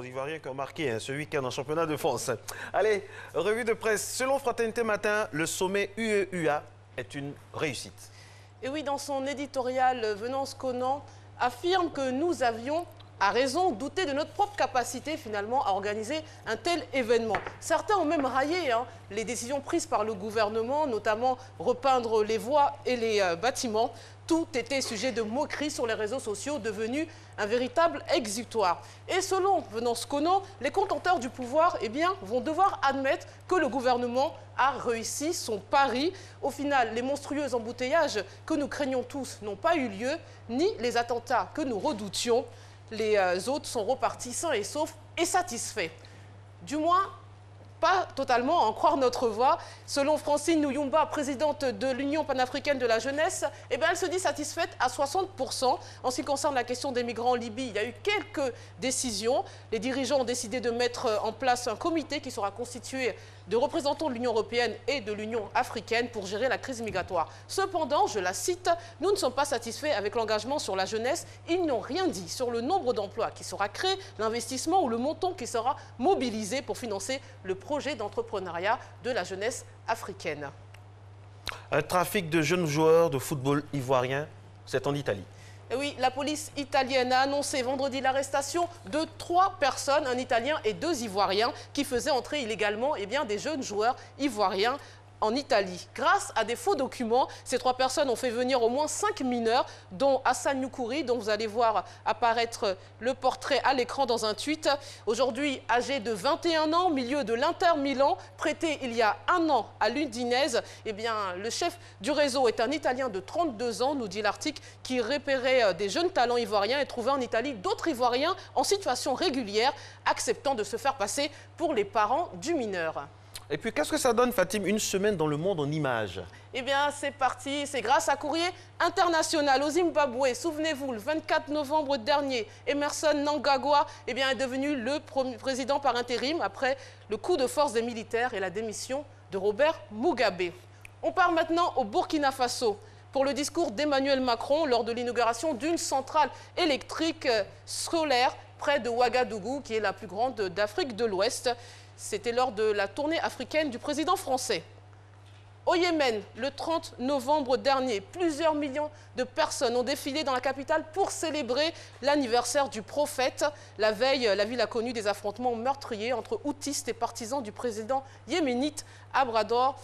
Ivoiriens qui ont marqué ce week-end en championnat de France. Allez, revue de presse. Selon Fraternité Matin, le sommet UE-UA est une réussite. Et oui, dans son éditorial, Venance Conan affirme que nous avions, à raison, douté de notre propre capacité finalement à organiser un tel événement. Certains ont même raillé les décisions prises par le gouvernement, notamment repeindre les voies et les bâtiments. Tout était sujet de moqueries sur les réseaux sociaux, devenus un véritable exutoire. Et selon Venance Conan, les contenteurs du pouvoir vont devoir admettre que le gouvernement a réussi son pari. Au final, les monstrueux embouteillages que nous craignons tous n'ont pas eu lieu, ni les attentats que nous redoutions. Les autres sont repartis sains et saufs et satisfaits. Du moins, pas totalement à en croire notre voix. Selon Francine Nouyumba, présidente de l'Union panafricaine de la jeunesse, elle se dit satisfaite à 60%. En ce qui concerne la question des migrants en Libye, il y a eu quelques décisions. Les dirigeants ont décidé de mettre en place un comité qui sera constitué de représentants de l'Union européenne et de l'Union africaine pour gérer la crise migratoire. Cependant, je la cite, nous ne sommes pas satisfaits avec l'engagement sur la jeunesse. Ils n'ont rien dit sur le nombre d'emplois qui sera créé, l'investissement ou le montant qui sera mobilisé pour financer le projet d'entrepreneuriat de la jeunesse africaine. Un trafic de jeunes joueurs de football ivoiriens, c'est en Italie. Et oui, la police italienne a annoncé vendredi l'arrestation de 3 personnes, un Italien et 2 Ivoiriens, qui faisaient entrer illégalement des jeunes joueurs ivoiriens en Italie. Grâce à des faux documents, ces 3 personnes ont fait venir au moins 5 mineurs, dont Hassan Noukouri, dont vous allez voir apparaître le portrait à l'écran dans un tweet. Aujourd'hui, âgé de 21 ans, milieu de l'Inter Milan, prêté il y a 1 an à l'Udinese, le chef du réseau est un Italien de 32 ans, nous dit l'article, qui repérait des jeunes talents ivoiriens et trouvait en Italie d'autres Ivoiriens en situation régulière, acceptant de se faire passer pour les parents du mineur. Et puis, qu'est-ce que ça donne, Fatim, une semaine dans le monde en images? C'est parti, c'est grâce à Courrier International au Zimbabwe. Souvenez-vous, le 24 novembre dernier, Emerson Mnangagwa est devenu le président par intérim après le coup de force des militaires et la démission de Robert Mugabe. On part maintenant au Burkina Faso pour le discours d'Emmanuel Macron lors de l'inauguration d'une centrale électrique solaire près de Ouagadougou, qui est la plus grande d'Afrique de l'Ouest. C'était lors de la tournée africaine du président français. Au Yémen, le 30 novembre dernier, plusieurs millions de personnes ont défilé dans la capitale pour célébrer l'anniversaire du prophète. La veille, la ville a connu des affrontements meurtriers entre houtistes et partisans du président yéménite Adrabo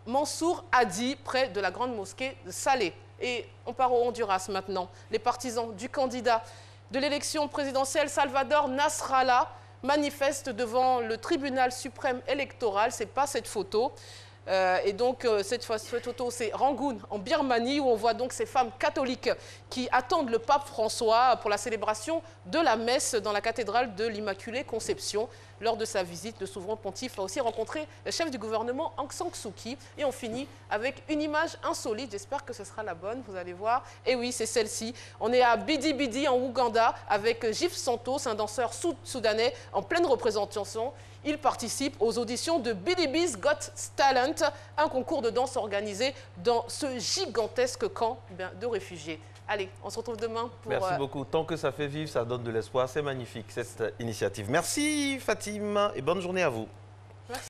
Mansour Hadi, près de la grande mosquée de Salé. Et on part au Honduras maintenant. Les partisans du candidat de l'élection présidentielle Salvador Nasrallah manifeste devant le tribunal suprême électoral. Ce n'est pas cette photo. Cette photo, c'est Rangoon, en Birmanie, où on voit donc ces femmes catholiques qui attendent le pape François pour la célébration de la messe dans la cathédrale de l'Immaculée Conception. Lors de sa visite, le souverain pontife a aussi rencontré le chef du gouvernement Aung San Suu Kyi. Et on finit avec une image insolite. J'espère que ce sera la bonne, vous allez voir. Et oui, c'est celle-ci. On est à Bidi Bidi, en Ouganda, avec Gif Santos, un danseur soudanais en pleine représentation. Il participe aux auditions de Bidibi's Got Talent, un concours de danse organisé dans ce gigantesque camp de réfugiés. Allez, on se retrouve demain pour... Merci beaucoup. Tant que ça fait vivre, ça donne de l'espoir. C'est magnifique, cette initiative. Merci, Fatim, et bonne journée à vous.